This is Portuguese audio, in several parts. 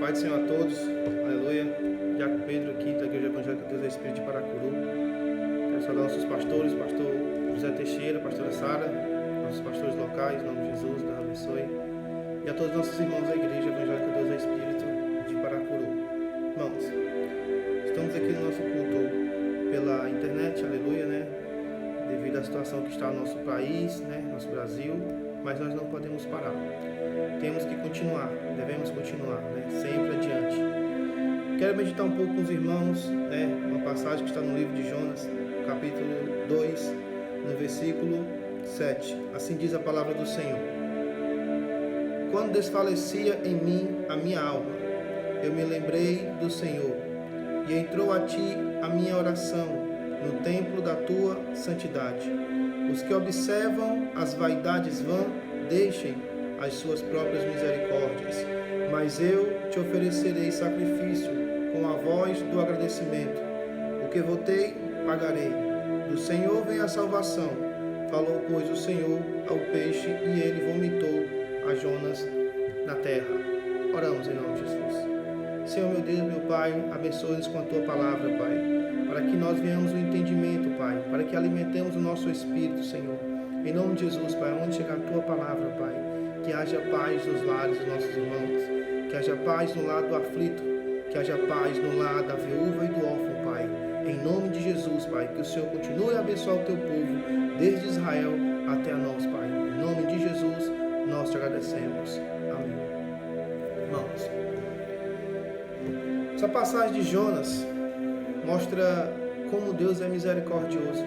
Pai do Senhor a todos, aleluia. Jaco Pedro aqui, da Igreja Evangélica Deus é Espírito de Paracuru. Quero saudar nossos pastores, pastor José Teixeira, pastora Sara, nossos pastores locais, em nome de Jesus, Deus abençoe. E a todos os nossos irmãos da Igreja Evangélica Deus é Espírito de Paracuru. Irmãos, estamos aqui no nosso culto pela internet, aleluia, né? Devido à situação que está no nosso país, né? Nosso Brasil, mas nós não podemos parar. Temos que continuar, devemos continuar, né? Sempre adiante. Quero meditar um pouco com os irmãos, né? Uma passagem que está no livro de Jonas, capítulo 2, no versículo 7. Assim diz a palavra do Senhor. Quando desfalecia em mim a minha alma, eu me lembrei do Senhor, e entrou a ti a minha oração no templo da tua santidade. Os que observam as vaidades vãs, deixem as suas próprias misericórdias, mas eu te oferecerei sacrifício com a voz do agradecimento. O que votei, pagarei. Do Senhor vem a salvação. Falou, pois, o Senhor ao peixe, e ele vomitou a Jonas na terra. Oramos em nome de Jesus. Senhor, meu Deus, meu Pai, abençoe-nos com a tua palavra, Pai, para que nós venhamos o entendimento, Pai, para que alimentemos o nosso espírito, Senhor. Em nome de Jesus, Pai, onde chegar a tua palavra, Pai, que haja paz nos lares dos nossos irmãos, que haja paz no lado do aflito, que haja paz no lado da viúva e do órfão, Pai. Em nome de Jesus, Pai, que o Senhor continue a abençoar o teu povo, desde Israel até a nós, Pai. Em nome de Jesus, nós te agradecemos. Amém. Irmãos, essa passagem de Jonas mostra como Deus é misericordioso.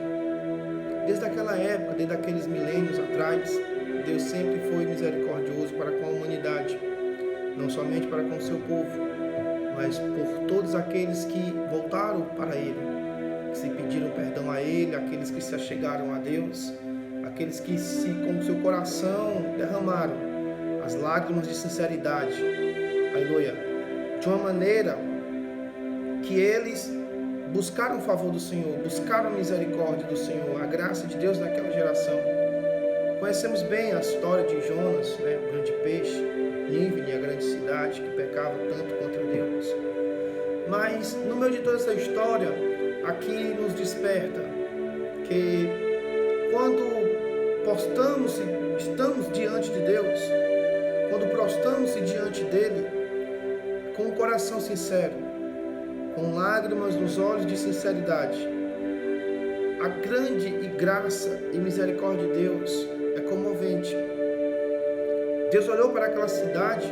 Desde aquela época, desde aqueles milênios atrás, Deus sempre foi misericordioso para com a humanidade, não somente para com o seu povo, mas por todos aqueles que voltaram para Ele, que se pediram perdão a Ele, aqueles que se achegaram a Deus, aqueles que com seu coração derramaram as lágrimas de sinceridade, aleluia, de uma maneira que eles buscaram o favor do Senhor, buscaram a misericórdia do Senhor, a graça de Deus naquela geração. Conhecemos bem a história de Jonas, né, o grande peixe, Nínive, a grande cidade que pecava tanto contra Deus. Mas no meio de toda essa história, aqui nos desperta que quando estamos diante de Deus, quando prostramos-se diante dele, com um coração sincero, com lágrimas nos olhos de sinceridade, a grande graça e misericórdia de Deus é comovente. Deus olhou para aquela cidade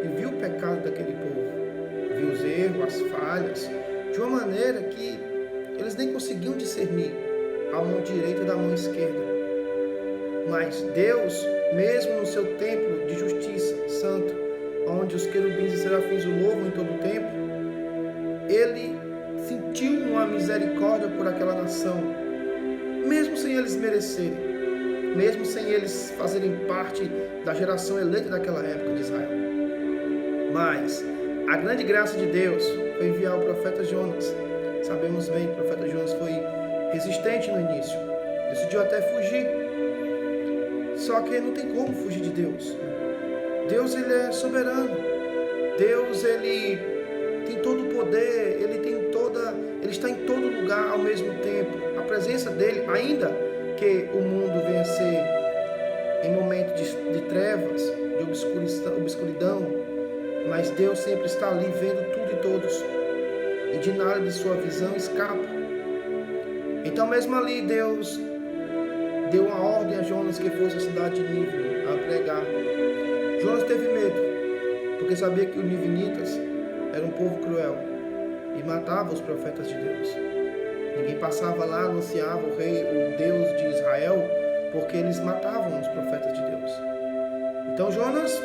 e viu o pecado daquele povo, viu os erros, as falhas, de uma maneira que eles nem conseguiam discernir a mão direita da mão esquerda. Mas Deus, mesmo no seu templo de justiça santo, onde os querubins e serafins o louvam em todo o tempo, Ele sentiu uma misericórdia por aquela nação, mesmo sem eles merecerem, mesmo sem eles fazerem parte da geração eleita daquela época de Israel. Mas a grande graça de Deus foi enviar o profeta Jonas. Sabemos bem que o profeta Jonas foi resistente no início, decidiu até fugir, só que não tem como fugir de Deus. Deus, ele é soberano. Deus, ele tem todo o poder, ele está em todo lugar ao mesmo tempo. A presença dele, ainda que o mundo venha a ser em momento de trevas, de obscuridão, mas Deus sempre está ali vendo tudo e todos, e de nada de sua visão escapa. Então mesmo ali Deus deu uma ordem a Jonas que fosse à cidade de Nínive a pregar. Jonas teve medo, porque sabia que os nivinitas era um povo cruel e matava os profetas de Deus. Ninguém passava lá, anunciava o rei, o Deus de Israel, porque eles matavam os profetas de Deus. Então Jonas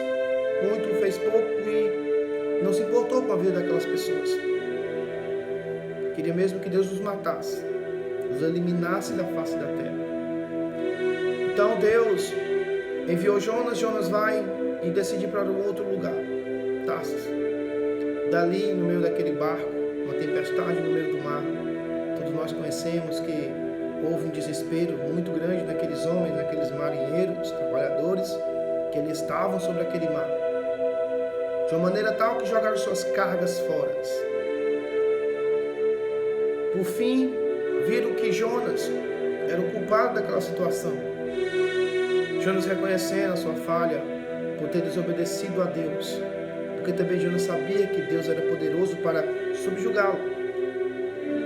muito fez pouco e não se importou com a vida daquelas pessoas. Queria mesmo que Deus os matasse, os eliminasse da face da terra. Então Deus enviou Jonas. Jonas vai e decide ir para um outro lugar, Tarsis. Dali, no meio daquele barco, uma tempestade no meio do mar, todos nós conhecemos que houve um desespero muito grande naqueles homens, naqueles marinheiros, trabalhadores, que eles estavam sobre aquele mar. de uma maneira tal que jogaram suas cargas fora. Por fim, viram que Jonas era o culpado daquela situação. Jonas reconhecendo a sua falha por ter desobedecido a Deus, porque também Jonas sabia que Deus era poderoso para subjugá-lo.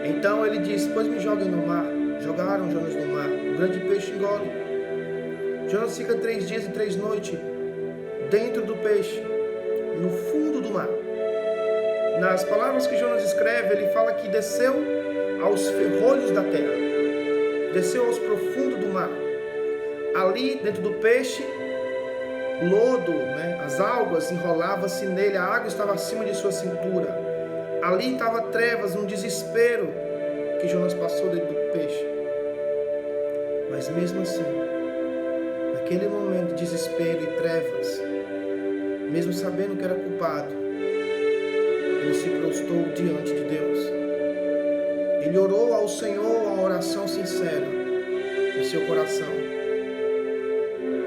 Então ele disse: pois me joguem no mar. Jogaram Jonas no mar, o grande peixe engole. Jonas fica 3 dias e 3 noites dentro do peixe, no fundo do mar. Nas palavras que Jonas escreve, ele fala que desceu aos ferrolhos da terra, desceu aos profundos do mar. Ali dentro do peixe, lodo, as algas enrolavam-se nele, a água estava acima de sua cintura. Ali estava trevas, um desespero que Jonas passou dentro do peixe. Mas mesmo assim, naquele momento de desespero e trevas, mesmo sabendo que era culpado, ele se prostrou diante de Deus. Ele orou ao Senhor uma oração sincera no seu coração,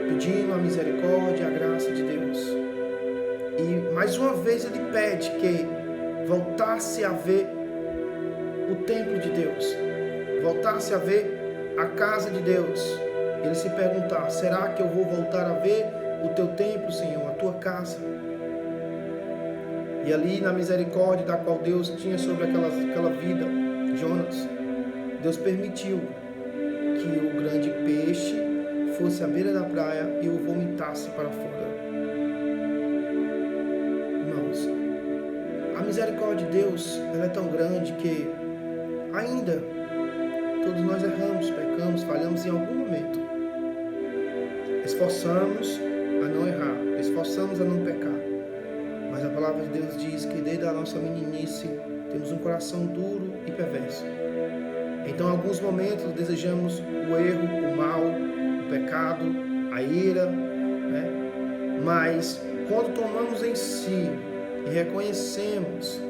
pedindo a misericórdia e a graça de Deus. E mais uma vez ele pede que voltasse a ver o templo de Deus, voltasse a ver a casa de Deus. Ele se perguntar: será que eu vou voltar a ver o teu templo, Senhor, a tua casa? E ali na misericórdia da qual Deus tinha sobre aquela vida, Jonas, Deus permitiu que o grande peixe fosse à beira da praia e o vomitasse para fora. Irmãos, a misericórdia de Deus, ela é tão grande que ainda todos nós erramos, pecamos, falhamos em algum momento. Esforçamos a não errar, esforçamos a não pecar. Mas a palavra de Deus diz que desde a nossa meninice temos um coração duro e perverso. Então, em alguns momentos, desejamos o erro, o mal, o pecado, a ira, Mas, quando tomamos em si e reconhecemos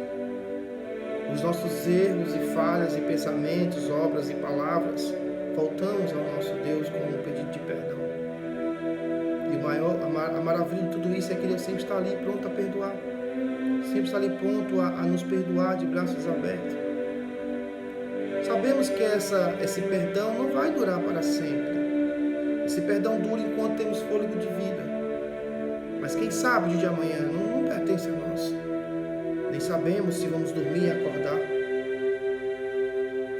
os nossos erros e falhas e pensamentos, obras e palavras, voltamos ao nosso Deus com um pedido de perdão. E a maravilha de tudo isso é que Deus sempre está ali pronto a perdoar. Sempre está ali pronto a nos perdoar de braços abertos. Sabemos que esse perdão não vai durar para sempre. Esse perdão dura enquanto temos fôlego de vida. Mas quem sabe o dia de amanhã não pertence a nós. Nem sabemos se vamos dormir e acordar.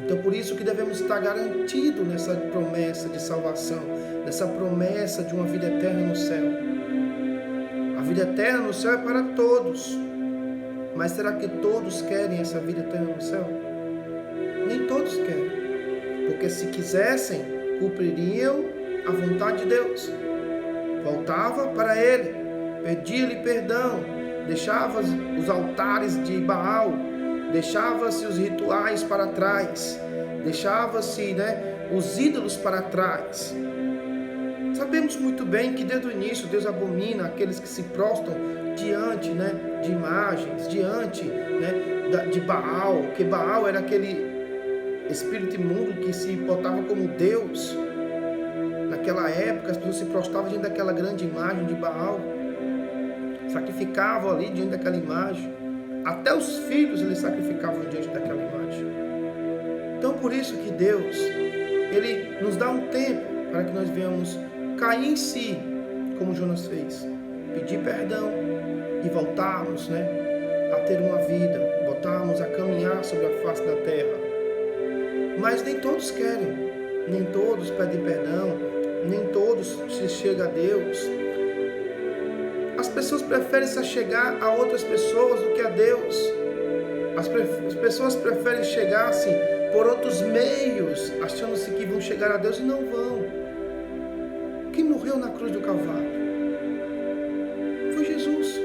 Então por isso que devemos estar garantidos nessa promessa de salvação, nessa promessa de uma vida eterna no céu. A vida eterna no céu é para todos. Mas será que todos querem essa vida eterna no céu? Nem todos querem. Porque se quisessem, cumpririam a vontade de Deus. Voltava para Ele, pedia-lhe perdão, deixava os altares de Baal, deixava-se os rituais para trás, deixava-se os ídolos para trás. Sabemos muito bem que desde o início Deus abomina aqueles que se prostram diante de imagens, diante de Baal, que Baal era aquele espírito imundo que se botava como Deus. Naquela época as pessoas se prostravam diante daquela grande imagem de Baal, sacrificavam ali diante daquela imagem, até os filhos eles sacrificavam diante daquela imagem. Então por isso que Deus, Ele nos dá um tempo para que nós venhamos cair em si, como Jonas fez, pedir perdão e voltarmos a ter uma vida, voltarmos a caminhar sobre a face da terra. Mas nem todos querem, nem todos pedem perdão, nem todos se chegam a Deus. As pessoas preferem se chegar a outras pessoas do que a Deus. As pessoas preferem chegar-se por outros meios, achando-se que vão chegar a Deus e não vão. Quem morreu na cruz do Calvário foi Jesus.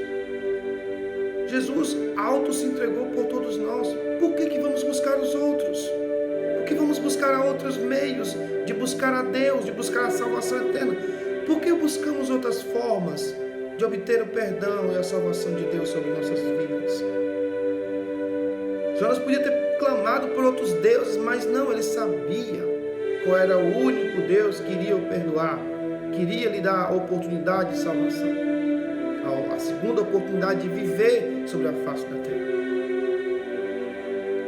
Jesus auto se entregou por todos nós. Por que vamos buscar os outros? Por que vamos buscar a outros meios de buscar a Deus, de buscar a salvação eterna? Por que buscamos outras formas de obter o perdão e a salvação de Deus sobre nossas vidas? Jonas podia ter clamado por outros deuses, mas não, ele sabia qual era o único Deus que iria o perdoar, queria lhe dar a oportunidade de salvação. A segunda oportunidade de viver sobre a face da terra.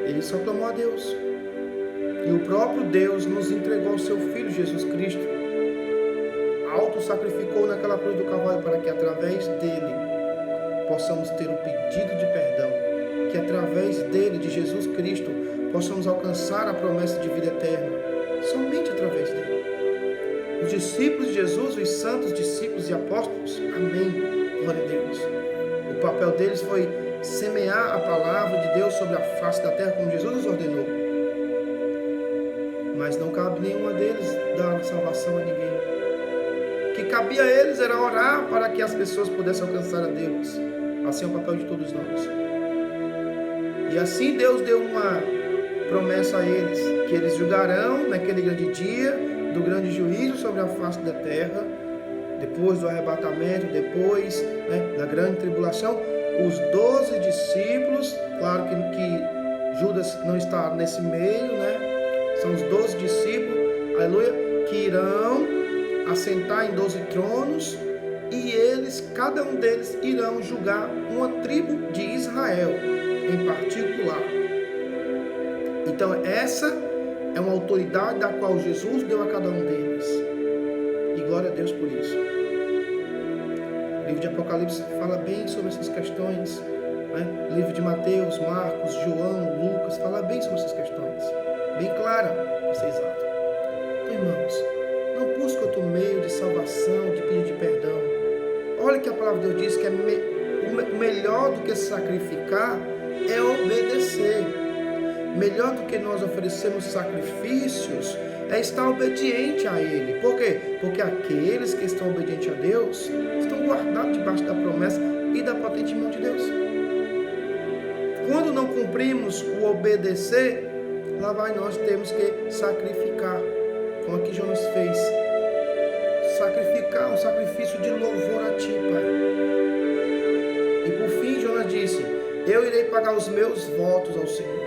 Ele só clamou a Deus. E o próprio Deus nos entregou o seu Filho Jesus Cristo. Auto-sacrificou naquela cruz do Calvário para que através dele possamos ter o pedido de perdão. Que através dele, de Jesus Cristo, possamos alcançar a promessa de vida eterna. Somente através dele. Os discípulos de Jesus, os santos discípulos e apóstolos, amém, glória a Deus. O papel deles foi semear a palavra de Deus sobre a face da terra, como Jesus nos ordenou. Mas não cabe nenhuma deles dar salvação a ninguém. O que cabia a eles era orar para que as pessoas pudessem alcançar a Deus. Assim é o papel de todos nós. E assim Deus deu uma promessa a eles, que eles julgarão naquele grande dia do grande juízo sobre a face da terra, depois do arrebatamento, depois da grande tribulação, os 12 discípulos, claro que Judas não está nesse meio, são os 12 discípulos, aleluia, que irão assentar em 12 tronos, e eles, cada um deles, irão julgar uma tribo de Israel, em particular. Então essa é uma autoridade da qual Jesus deu a cada um deles. E glória a Deus por isso. O livro de Apocalipse fala bem sobre essas questões. O livro de Mateus, Marcos, João, Lucas, fala bem sobre essas questões. Bem clara, para ser exato. Então, irmãos, não busque outro meio de salvação, de pedido de perdão. Olha que a palavra de Deus diz que o melhor do que sacrificar é obedecer. Melhor do que nós oferecermos sacrifícios é estar obediente a Ele. Por quê? Porque aqueles que estão obedientes a Deus estão guardados debaixo da promessa e da potente mão de Deus. Quando não cumprimos o obedecer, lá vai nós temos que sacrificar, como aqui Jonas fez. Sacrificar um sacrifício de louvor a Ti, Pai. E por fim Jonas disse: eu irei pagar os meus votos ao Senhor.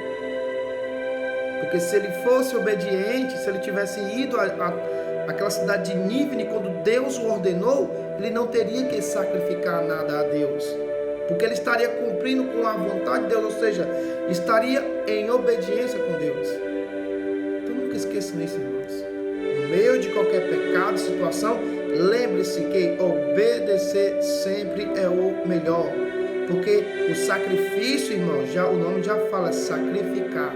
Porque se ele fosse obediente, se ele tivesse ido àquela cidade de Nínive, quando Deus o ordenou, ele não teria que sacrificar nada a Deus. Porque ele estaria cumprindo com a vontade de Deus, ou seja, estaria em obediência com Deus. Então nunca esqueça nisso, irmãos. No meio de qualquer pecado, situação, lembre-se que obedecer sempre é o melhor. Porque o sacrifício, irmão, o nome já fala, sacrificar.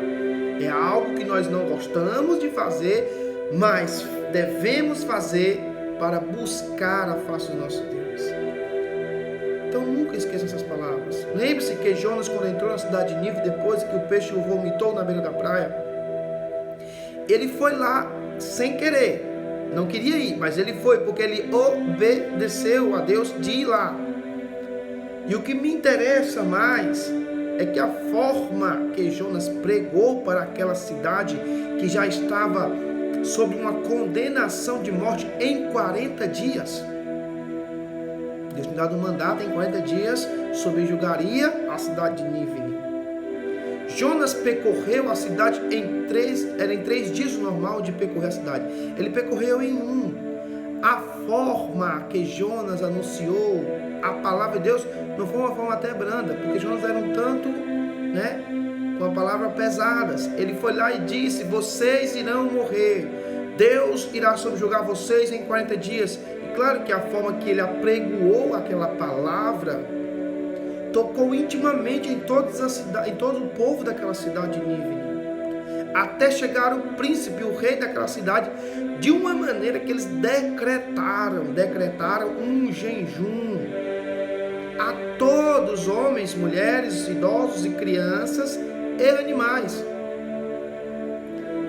É algo que nós não gostamos de fazer, mas devemos fazer para buscar a face do nosso Deus. Então nunca esqueça essas palavras. Lembre-se que Jonas, quando entrou na cidade de Nínive, depois que o peixe o vomitou na beira da praia, ele foi lá sem querer. Não queria ir, mas ele foi porque ele obedeceu a Deus de ir lá. E o que me interessa mais é que a forma que Jonas pregou para aquela cidade que já estava sob uma condenação de morte em 40 dias. Deus tinha dado um mandato em 40 dias, subjugaria a cidade de Nínive. Jonas percorreu a cidade em 3 dias normal de percorrer a cidade. Ele percorreu em 1. A forma que Jonas anunciou a palavra de Deus não foi uma forma até branda, porque Jonas era um tanto, com a palavra pesadas. Ele foi lá e disse: vocês irão morrer, Deus irá subjugar vocês em 40 dias. E claro que a forma que ele apregoou aquela palavra tocou intimamente em todo o povo daquela cidade de Nínive, até chegar o príncipe, o rei daquela cidade, de uma maneira que eles decretaram um jejum a todos, homens, mulheres, idosos e crianças e animais,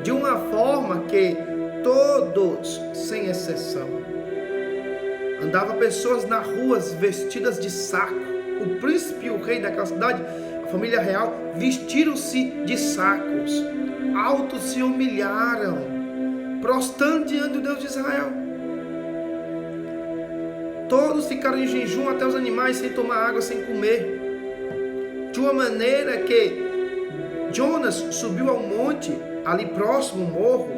de uma forma que todos, sem exceção, andavam pessoas nas ruas vestidas de saco. O príncipe e o rei daquela cidade, a família real, vestiram-se de sacos, altos se humilharam, prostrando diante do Deus de Israel. Todos ficaram em jejum, até os animais, sem tomar água, sem comer. De uma maneira que Jonas subiu ao monte, ali próximo ao morro,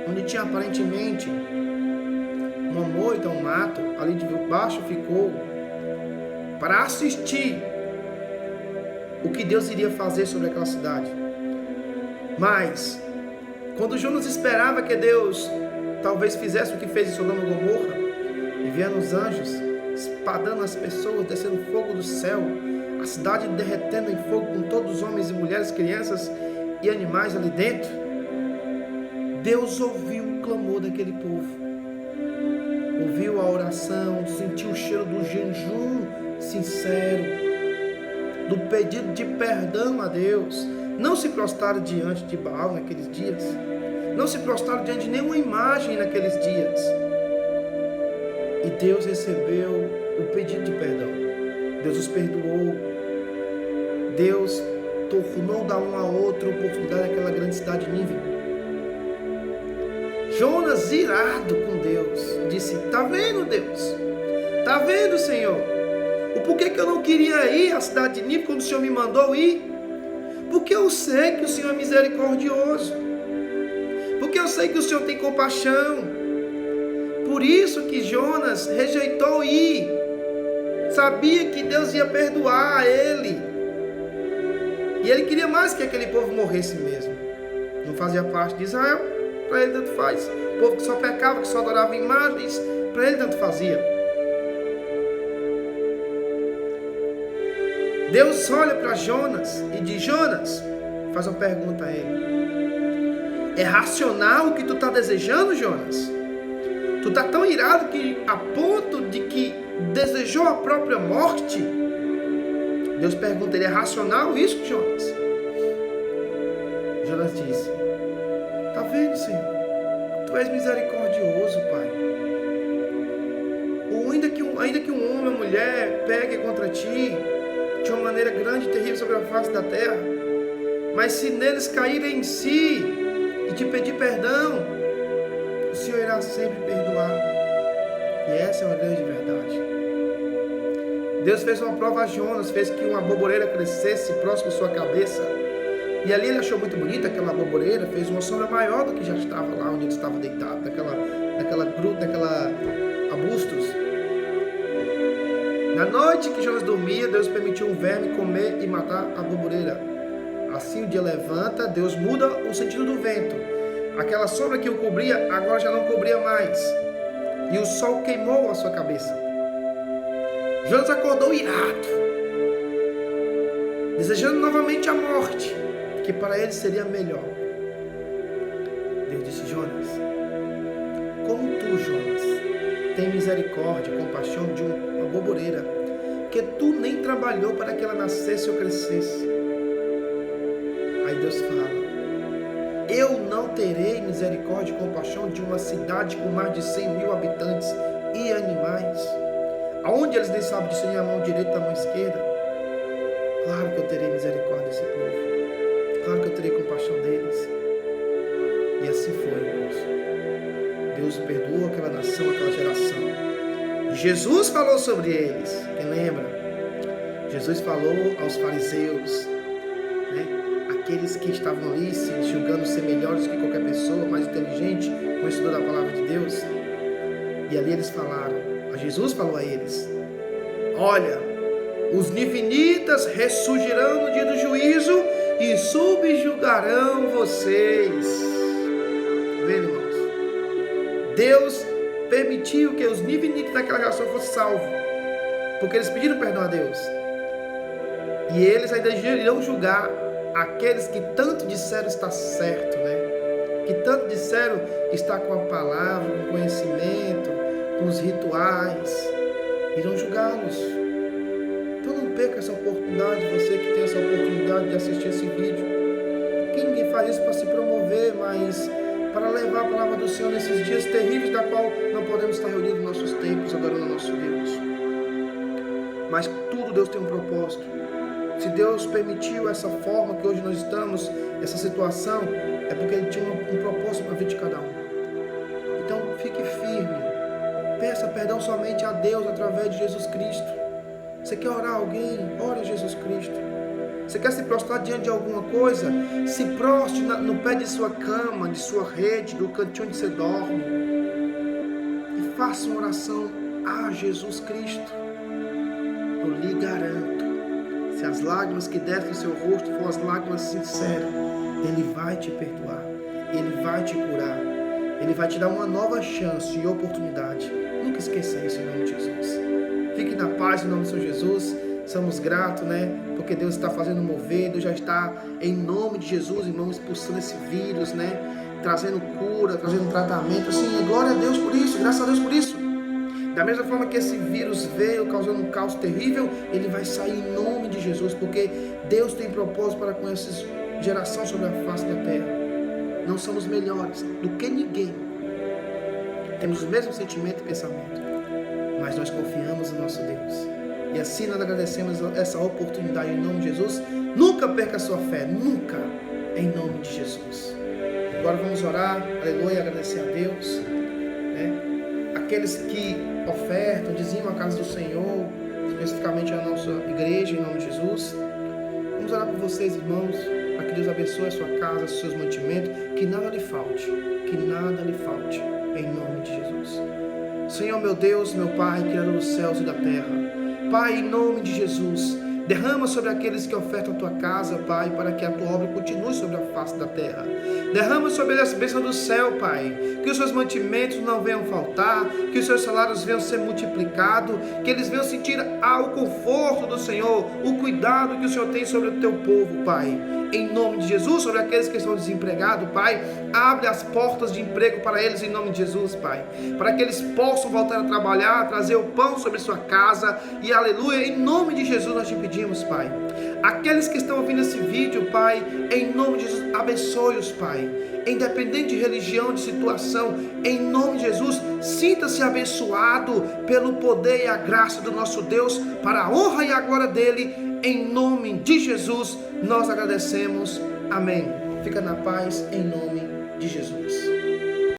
onde tinha aparentemente uma moita, um mato, ali de baixo ficou. para assistir o que Deus iria fazer sobre aquela cidade. Mas, quando Jonas esperava que Deus talvez fizesse o que fez em Sodoma e Gomorra, e vieram os anjos espadando as pessoas, descendo fogo do céu, a cidade derretendo em fogo com todos os homens e mulheres, crianças e animais ali dentro, Deus ouviu o clamor daquele povo, ouviu a oração, sentiu o cheiro do jejum sincero, do pedido de perdão a Deus. Não se prostraram diante de Baal naqueles dias, não se prostraram diante de nenhuma imagem naqueles dias, e Deus recebeu o pedido de perdão. Deus os perdoou. Deus tornou dar um a outro a oportunidade naquela grande cidade de Nínive. Jonas, irado com Deus, disse: tá vendo, Deus? Tá vendo, Senhor? O porquê que eu não queria ir à cidade de Nínive quando o Senhor me mandou ir? Porque eu sei que o Senhor é misericordioso. Porque eu sei que o Senhor tem compaixão. Por isso que Jonas rejeitou ir. Sabia que Deus ia perdoar ele. E ele queria mais que aquele povo morresse mesmo. Não fazia parte de Israel, para ele tanto faz. O povo que só pecava, que só adorava imagens, para ele tanto fazia. Deus olha para Jonas e diz: Jonas, faz uma pergunta a ele: é racional o que tu está desejando, Jonas? Tu está tão irado que a ponto de que desejou a própria morte? Deus pergunta: ele é racional isso, Jonas? Jonas disse: tá vendo, Senhor? Tu és misericordioso, Pai. Ainda que um homem ou mulher pegue contra ti de uma maneira grande e terrível sobre a face da terra, mas se neles caírem em si e te pedir perdão, o Senhor irá sempre perdoar. E essa é uma grande verdade. Deus fez uma prova a Jonas, fez que uma aboboreira crescesse próximo à sua cabeça, e ali ele achou muito bonita aquela aboboreira, fez uma sombra maior do que já estava lá onde ele estava deitado, naquela gruta, naquela arbustos. Na noite que Jonas dormia, Deus permitiu um verme comer e matar a aboboreira. Assim o dia levanta, Deus muda o sentido do vento. Aquela sombra que o cobria, agora já não cobria mais. E o sol queimou a sua cabeça. Jonas acordou irado, desejando novamente a morte, que para ele seria melhor. Deus disse: Jonas, como tu, Jonas, tem misericórdia e compaixão de uma aboboreira, que tu nem trabalhou para que ela nascesse ou crescesse. Aí Deus fala: eu não terei misericórdia e compaixão de uma cidade com mais de 100.000 habitantes e animais, aonde eles nem sabem discernir a mão direita da mão esquerda? Claro que eu terei misericórdia desse povo, claro que eu terei compaixão deles. E assim foi, irmãos. Deus perdoou aquela nação, aquela geração. E Jesus falou sobre eles. Quem lembra? Jesus falou aos fariseus, né? Aqueles que estavam ali se julgando ser melhores que qualquer pessoa, mais inteligente, conhecedor da palavra de Deus. E ali eles falaram, Jesus falou a eles: olha, os nivinitas ressurgirão no dia do juízo e subjugarão vocês. Vendo, irmãos? Deus permitiu que os nivinitas daquela geração fossem salvos, porque eles pediram perdão a Deus. E eles ainda irão julgar aqueles que tanto disseram estar certo, né? Que tanto disseram estar com a palavra, com o conhecimento, com os rituais. Irão julgá-los. Então não perca essa oportunidade, você que tem essa oportunidade de assistir esse vídeo. Que ninguém faz isso para se promover, mas para levar a palavra do Senhor nesses dias terríveis, da qual não podemos estar reunidos nos nossos templos, adorando o nosso Deus. Mas tudo Deus tem um propósito. Se Deus permitiu essa forma que hoje nós estamos, essa situação, é porque Ele tinha um propósito para a vida de cada um. Então fique firme, peça perdão somente a Deus através de Jesus Cristo. Você quer orar a alguém? Ore a Jesus Cristo. Você quer se prostrar diante de alguma coisa? Se prostre no pé de sua cama, de sua rede, do cantinho onde você dorme, e faça uma oração a Jesus Cristo. eu lhe garanto, se as lágrimas que descem do seu rosto for as lágrimas sinceras, Ele vai te perdoar, Ele vai te curar, Ele vai te dar uma nova chance e oportunidade. Nunca esqueça isso em nome de Jesus. Fique na paz em nome do Senhor Jesus. Somos gratos, né? Porque Deus está fazendo mover, Deus já está, em nome de Jesus, irmãos, expulsando esse vírus, né? Trazendo cura, trazendo tratamento. Assim, glória a Deus por isso, graças a Deus por isso. Da mesma forma que esse vírus veio causando um caos terrível, ele vai sair em nome de Jesus, porque Deus tem propósito para com essa geração sobre a face da terra. Não somos melhores do que ninguém. Temos o mesmo sentimento e pensamento, mas nós confiamos no nosso Deus. E assim nós agradecemos essa oportunidade em nome de Jesus. Nunca perca a sua fé, nunca, em nome de Jesus. Agora vamos orar, aleluia, agradecer a Deus, né? Aqueles que ofertam, dizimam a casa do Senhor, especificamente a nossa igreja, em nome de Jesus. Vamos orar por vocês, irmãos, para que Deus abençoe a sua casa, os seus mantimentos, que nada lhe falte, em nome de Jesus. Senhor, meu Deus, meu Pai, Criador dos céus e da terra, Pai, em nome de Jesus, derrama sobre aqueles que ofertam a tua casa, Pai, para que a tua obra continue sobre a face da terra. Derrama sobre eles as bênçãos do céu, Pai, que os seus mantimentos não venham faltar, que os seus salários venham ser multiplicados, que eles venham sentir o conforto do Senhor, o cuidado que o Senhor tem sobre o teu povo, Pai. Em nome de Jesus, sobre aqueles que estão desempregados, Pai, abre as portas de emprego para eles em nome de Jesus, Pai, para que eles possam voltar a trabalhar, trazer o pão sobre sua casa, e aleluia, em nome de Jesus nós te pedimos, Pai. Aqueles que estão ouvindo esse vídeo, Pai, em nome de Jesus, abençoe-os, Pai, independente de religião, de situação, em nome de Jesus, sinta-se abençoado pelo poder e a graça do nosso Deus, para a honra e a glória dele, em nome de Jesus, nós agradecemos, amém. Fica na paz, em nome de Jesus.